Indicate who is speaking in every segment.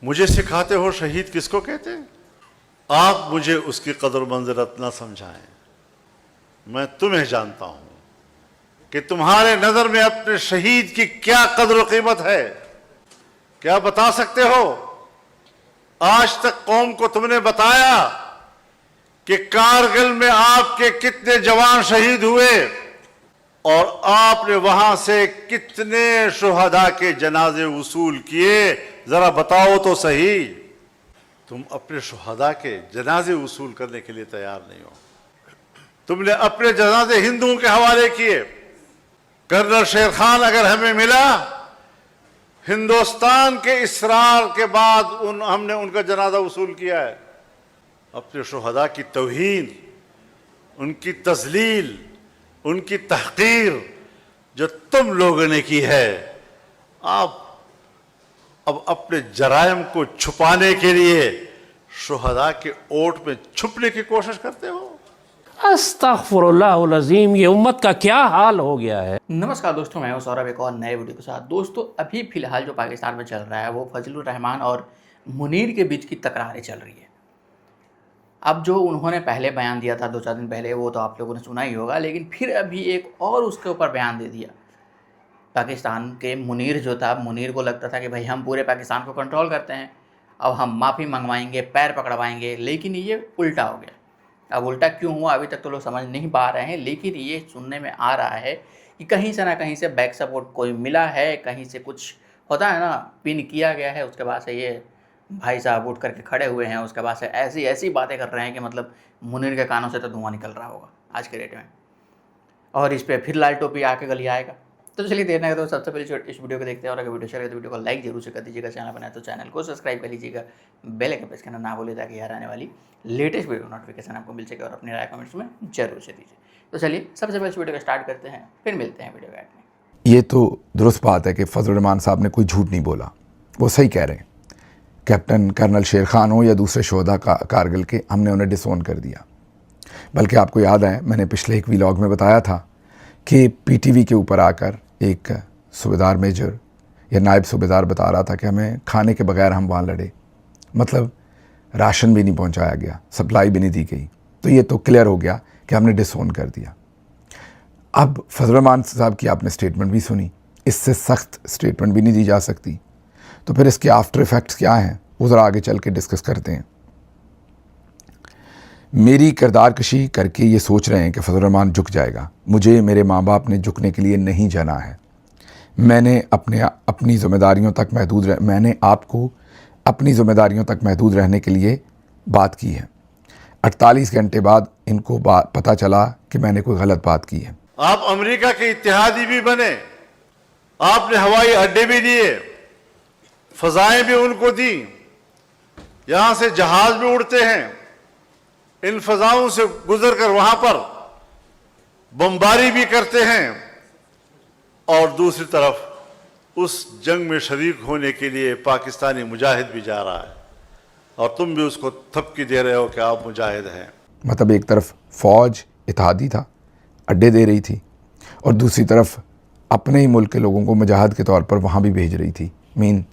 Speaker 1: मुझे सिखाते हो शहीद किसको कहते हैं? आप मुझे उसकी कदर मंजरत न समझाएं। मैं तुम्हें जानता हूं कि तुम्हारे नजर में अपने शहीद की क्या कदर और कीमत है। क्या बता सकते हो? आज तक कौम को तुमने बताया कि कारगिल में आपके कितने जवान शहीद हुए और आपने वहां से कितने शुहदा के जनाजे वसूल किए? जरा बताओ तो सही। तुम अपने शुहदा के जनाजे वसूल करने के लिए तैयार नहीं हो। तुमने अपने जनाजे हिंदुओं के हवाले किए। कर्नल शेर खान अगर हमें मिला, हिंदुस्तान के इसरार के बाद हमने उनका जनाजा वसूल किया है। अपने शुहदा की तौहीन, उनकी तजलील, उनकी तहकीर जो तुम लोगों ने की है, आप अब अपने जराइम को छुपाने के लिए शुहदा के ओट में छुपने की कोशिश करते हो।
Speaker 2: अस्तगफुरुल्लाह अज़ीम, ये उम्मत का क्या हाल हो गया है।
Speaker 3: नमस्कार दोस्तों, मैं हूं सौरभ, एक और नए वीडियो के साथ। दोस्तों, अभी फ़िलहाल जो पाकिस्तान में चल रहा है वो फजलुर रहमान और मुनीर के बीच की तकरारें चल रही है। अब जो उन्होंने पहले बयान दिया था 2-4 दिन पहले, वो तो आप लोगों ने सुना ही होगा, लेकिन फिर अभी एक और उसके ऊपर बयान दे दिया। पाकिस्तान के मुनीर जो था, मुनीर को लगता था कि भाई हम पूरे पाकिस्तान को कंट्रोल करते हैं, अब हम माफ़ी मंगवाएंगे, पैर पकड़वाएंगे, लेकिन ये उल्टा हो गया। अब उल्टा क्यों हुआ अभी तक तो लोग समझ नहीं पा रहे हैं, लेकिन ये सुनने में आ रहा है कि कहीं से ना कहीं से बैक सपोर्ट कोई मिला है, कहीं से कुछ होता है ना, पिन किया गया है। उसके बाद से ये भाई साहब उठ करके खड़े हुए हैं, उसके बाद से ऐसी ऐसी बातें कर रहे हैं कि मतलब मुनीर के कानों से तो धुआं निकल रहा होगा आज के डेट में, और इस पर फिर लाल टोपी आके गली आएगा। तो चलिए देर नहीं, तो सबसे पहले इस वीडियो को देखते हैं, और अगर वीडियो अच्छा लगे तो वीडियो को लाइक जरूर से कर दीजिएगा। चैनल बनाए तो चैनल को सब्सक्राइब कर लीजिएगा, बेल आइकन प्रेस करना ना भूलिए, ताकि यार आने वाली लेटेस्ट वीडियो नोटिफिकेशन आपको मिल सके, और अपनी राय कमेंट्स में जरूर से दीजिए। तो चलिए सबसे पहले इस वीडियो को स्टार्ट करते हैं, फिर मिलते हैं वीडियो गाइड में।
Speaker 4: ये तो दुरुस्त बात है कि फजलुर रहमान साहब ने कोई झूठ नहीं बोला, वो सही कह रहे हैं। कैप्टन कर्नल शेर खान हो या दूसरे शोधा कारगिल के, हमने उन्हें डिसोन कर दिया। बल्कि आपको याद है, मैंने पिछले एक व्लॉग में बताया था कि पीटीवी के ऊपर आकर एक सूबेदार मेजर या नायब सूबेदार बता रहा था कि हमें खाने के बगैर हम वहाँ लड़े, मतलब राशन भी नहीं पहुँचाया गया, सप्लाई भी नहीं दी गई। तो ये तो क्लियर हो गया कि हमने डिसोन कर दिया। अब फजलुर रहमान साहब की आपने स्टेटमेंट भी सुनी, इससे सख्त स्टेटमेंट भी नहीं दी जा सकती। तो फिर इसके आफ्टर इफ़ेक्ट्स क्या हैं, वो ज़रा आगे चल के डिस्कस करते हैं। मेरी किरदार कशी करके ये सोच रहे हैं कि फजलुर रहमान झुक जाएगा। मुझे मेरे माँ बाप ने झुकने के लिए नहीं जाना है। मैंने अपनी ज़िम्मेदारियों तक मैंने आपको अपनी ज़िम्मेदारियों तक महदूद रहने के लिए बात की है। 48 घंटे बाद इनको पता चला कि मैंने कोई गलत बात की है।
Speaker 1: आप अमेरिका के इत्तेहादी भी बने, आपने हवाई अड्डे भी दिए, फजाएं भी उनको दी, यहां से जहाज भी उड़ते हैं, इन फजाओं से गुजरकर वहां पर बमबारी भी करते हैं, और दूसरी तरफ उस जंग में शरीक होने के लिए पाकिस्तानी मुजाहिद भी जा रहा है, और तुम भी उसको थपकी दे रहे हो कि आप मुजाहिद हैं।
Speaker 4: मतलब एक तरफ फ़ौज इत्तेहादी था, अड्डे दे रही थी, और दूसरी तरफ अपने ही मुल्क के लोगों को मुजाहिद के तौर पर वहाँ भी भेज रही थी।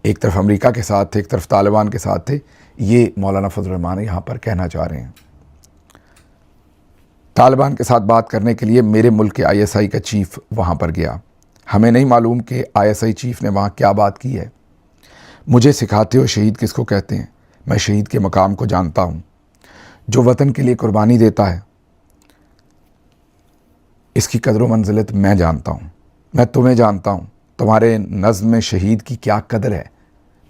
Speaker 4: एक तरफ अमेरिका के साथ थे, एक तरफ तालिबान के साथ थे। ये मौलाना फजलुर रहमान यहाँ पर कहना चाह रहे हैं। तालिबान के साथ बात करने के लिए मेरे मुल्क के ISI का चीफ़ वहाँ पर गया। हमें नहीं मालूम कि ISI चीफ़ ने वहाँ क्या बात की है। मुझे सिखाते हो शहीद किसको कहते हैं। मैं शहीद के मकाम को जानता हूँ, जो वतन के लिए कुर्बानी देता है, इसकी कदर व मंजिलत मैं जानता हूँ। मैं तुम्हें जानता हूँ, तुम्हारे नज़्म में शहीद की क्या कदर है,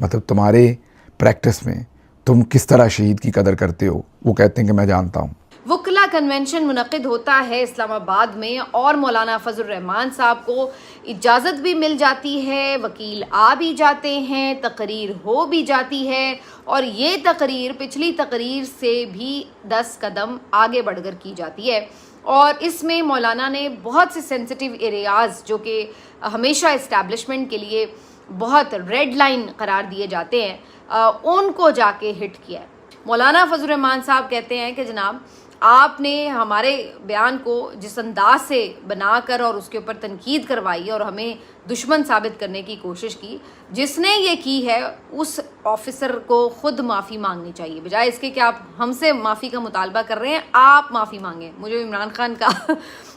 Speaker 4: मतलब तुम्हारे प्रैक्टिस में तुम किस तरह शहीद की कदर करते हो। वो कहते हैं कि मैं जानता हूँ।
Speaker 5: वकला कन्वेंशन मुनक़िद होता है इस्लामाबाद में, और मौलाना फजलुर रहमान साहब को इजाज़त भी मिल जाती है, वकील आ भी जाते हैं, तकरीर हो भी जाती है, और ये तकरीर पिछली तकरीर से भी 10 कदम आगे बढ़कर की जाती है। और इसमें मौलाना ने बहुत से सेंसिटिव एरियाज़ जो कि हमेशा इस्टेब्लिशमेंट के लिए बहुत रेड लाइन करार दिए जाते हैं, उनको जाके हिट किया है। मौलाना फजलुर रहमान साहब कहते हैं कि जनाब, आपने हमारे बयान को जिस अंदाज से बनाकर और उसके ऊपर तनकीद करवाई और हमें दुश्मन साबित करने की कोशिश की, जिसने ये की है उस ऑफिसर को खुद माफ़ी मांगनी चाहिए, बजाय इसके कि आप हमसे माफ़ी का मुतालबा कर रहे हैं, आप माफ़ी मांगें। मुझे इमरान खान का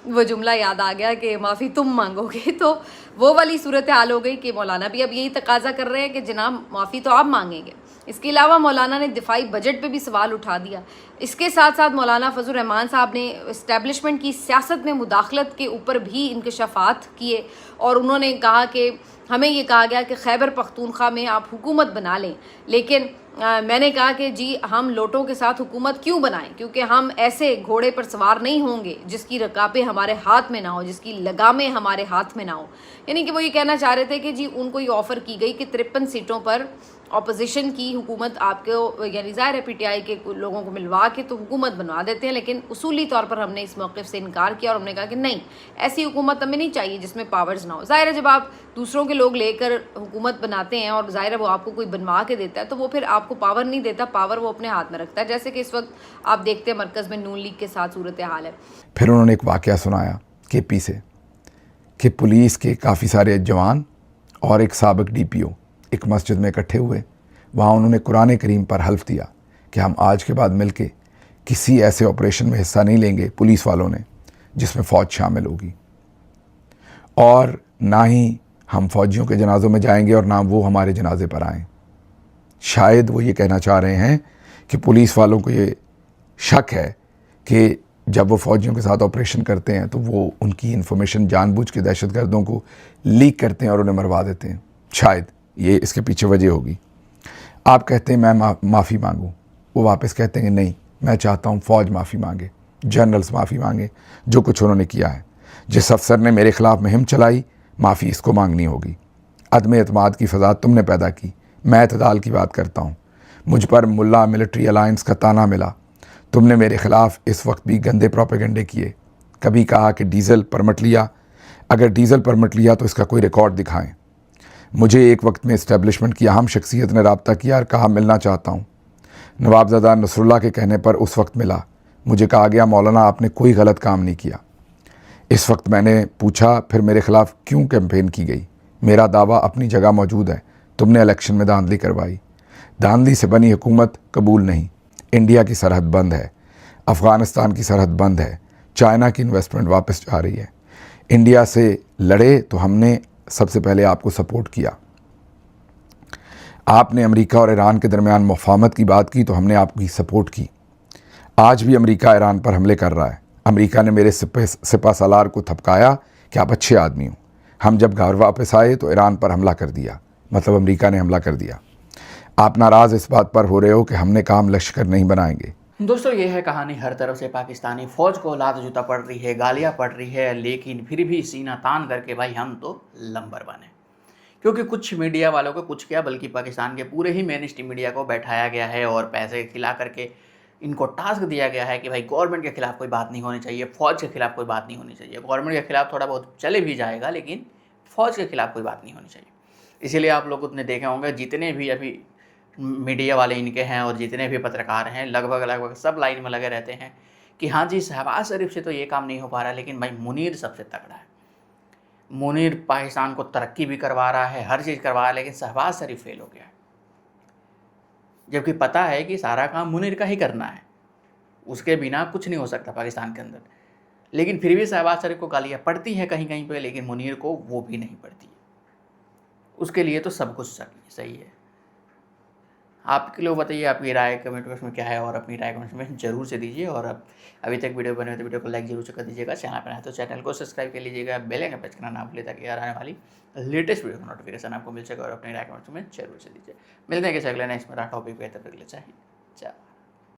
Speaker 5: वो जुमला याद आ गया कि माफ़ी तुम मांगोगे, तो वो वाली सूरत हाल हो गई कि मौलाना भी अब यही तकाजा कर रहे हैं कि जनाब माफ़ी तो आप मांगेंगे। इसके अलावा मौलाना ने दिफाई बजट पे भी सवाल उठा दिया। इसके साथ साथ मौलाना फजल रहमान साहब ने इस्टेब्लिशमेंट की सियासत में मुदाखलत के ऊपर भी इंकशाफात किए और उन्होंने कहा कि हमें ये कहा गया कि खैबर पख्तूनख्वा में आप हुकूमत बना लें, लेकिन मैंने कहा कि जी हम लोटों के साथ हुकूमत क्यों बनाएं, क्योंकि हम ऐसे घोड़े पर सवार नहीं होंगे जिसकी रकाबें हमारे हाथ में ना हो, जिसकी लगामें हमारे हाथ में ना हो। यानी कि वो ये कहना चाह रहे थे कि जी उनको ये ऑफ़र की गई कि 53 सीटों पर ऑपोजिशन की हुकूमत आपको, यानी ज़ाहिर है पीटीआई के लोगों को मिलवा के तो हुकूमत बनवा देते हैं, लेकिन उसूली तौर पर हमने इस मौक़िफ़ से इनकार किया और हमने कहा कि नहीं, ऐसी हुकूमत हमें नहीं चाहिए जिसमें पावर्स ना हो। ज़ाहिर है जब आप दूसरों के लोग लेकर हुकूमत बनाते हैं और ज़ाहिर है वो आपको कोई बनवा के देता है तो वो फिर आपको पावर नहीं देता, पावर वो अपने हाथ में रखता है, जैसे कि इस वक्त आप देखते हैं मरकज़ में नून लीग के साथ सूरत हाल है।
Speaker 4: फिर उन्होंने एक वाक़या सुनाया केपी से कि पुलिस के काफ़ी सारे जवान और एक साबिक डीपीओ एक मस्जिद में इकट्ठे हुए। वहाँ उन्होंने कुरान करीम पर हल्फ दिया कि हम आज के बाद मिलके किसी ऐसे ऑपरेशन में हिस्सा नहीं लेंगे पुलिस वालों ने जिसमें फ़ौज शामिल होगी, और ना ही हम फ़ौजियों के जनाज़ों में जाएंगे और ना वो हमारे जनाजे पर आएँ। शायद वो ये कहना चाह रहे हैं कि पुलिस वालों को ये शक है कि जब वो फ़ौजियों के साथ ऑपरेशन करते हैं तो वो उनकी इन्फॉर्मेशन जानबूझ के दहशतगर्दों को लीक करते हैं और उन्हें मरवा देते हैं। शायद ये इसके पीछे वजह होगी। आप कहते हैं मैं माफ़ी मांगूं, वो वापस कहते हैं कि नहीं, मैं चाहता हूँ फ़ौज माफ़ी मांगे, जनरल्स माफ़ी मांगे, जो कुछ उन्होंने किया है। जिस अफसर ने मेरे ख़िलाफ़ मुहिम चलाई, माफ़ी इसको मांगनी होगी। अदम एतमाद की फ़ज़ा तुमने पैदा की, मैं एतदाल की बात करता हूँ। मुझ पर मुल्ला मिलिट्री अलायंस का ताना मिला, तुमने मेरे ख़िलाफ़ इस वक्त भी गंदे प्रोपेगेंडे किए। कभी कहा कि डीज़ल परमिट लिया, अगर डीज़ल परमिट लिया तो इसका कोई रिकॉर्ड दिखाएं। मुझे एक वक्त में इस्टेब्लिशमेंट की अहम शख्सियत ने रब्ता किया और कहा मिलना चाहता हूँ। नवाबज़ादा नसरुल्लाह के कहने पर उस वक्त मिला। मुझे कहा गया मौलाना आपने कोई गलत काम नहीं किया। इस वक्त मैंने पूछा फिर मेरे ख़िलाफ़ क्यों कैंपेन की गई। मेरा दावा अपनी जगह मौजूद है, तुमने इलेक्शन में धांधली करवाई। धांधली से बनी हुकूमत कबूल नहीं। इंडिया की सरहद बंद है, अफ़गानिस्तान की सरहद बंद है, चाइना की इन्वेस्टमेंट वापस जा रही है। इंडिया से लड़े तो हमने सबसे पहले आपको सपोर्ट किया। आपने अमेरिका और ईरान के दरमियान मुफाहमत की बात की तो हमने आपकी सपोर्ट की। आज भी अमेरिका ईरान पर हमले कर रहा है। अमेरिका ने मेरे सिपा सालार को थपकाया कि आप अच्छे आदमी हो। हम जब घर वापस आए तो ईरान पर हमला कर दिया, मतलब अमेरिका ने हमला कर दिया। आप नाराज़ इस बात पर हो रहे हो कि हमने काम लश्कर नहीं बनाएंगे।
Speaker 3: दोस्तों ये है कहानी। हर तरफ से पाकिस्तानी फ़ौज को लात जूता पड़ रही है, गालियाँ पड़ रही है, लेकिन फिर भी सीना तान करके भाई हम तो लंबर बने। क्योंकि कुछ मीडिया वालों को, कुछ क्या बल्कि पाकिस्तान के पूरे ही मेन स्ट्रीम मीडिया को बैठाया गया है और पैसे खिला करके इनको टास्क दिया गया है कि भाई गवर्नमेंट के खिलाफ कोई बात नहीं होनी चाहिए, फ़ौज के खिलाफ कोई बात नहीं होनी चाहिए। गवर्नमेंट के खिलाफ थोड़ा बहुत चले भी जाएगा लेकिन फ़ौज के खिलाफ कोई बात नहीं होनी चाहिए। इसीलिए आप लोग उतने देखे होंगे जितने भी अभी मीडिया वाले इनके हैं और जितने भी पत्रकार हैं लगभग सब लाइन में लगे रहते हैं कि हाँ जी शहबाज शरीफ से तो ये काम नहीं हो पा रहा, लेकिन भाई मुनीर सबसे तगड़ा है। मुनीर पाकिस्तान को तरक्की भी करवा रहा है, हर चीज़ करवा रहा है, लेकिन शहबाज शरीफ फेल हो गया है। जबकि पता है कि सारा काम मुनीर का ही करना है, उसके बिना कुछ नहीं हो सकता पाकिस्तान के अंदर। लेकिन फिर भी शहबाज शरीफ को गालियाँ पड़ती हैं कहीं कहीं पे, लेकिन मुनीर को वो भी नहीं पड़ती है। उसके लिए तो सब कुछ सही है। आपके लोग बताइए आपकी राय कमेंट बॉक्स में क्या है और अपनी राय कमेंट में जरूर से दीजिए। और अब अभी तक वीडियो बने तो वीडियो को लाइक जरूर से कर दीजिएगा। चैनल पर है तो चैनल को सब्सक्राइब कर लीजिएगा, बेल आइकन प्रेस करना ना भूलिए ताकि आने वाली लेटेस्ट वीडियो का नोटिफिकेशन आपको मिल सके। और अपनी राय कमेंट में जरूर से दीजिए। मिलते हैं कि अगले नेक्स्ट में टॉपिक पे, तब तक के लिए चाहिए।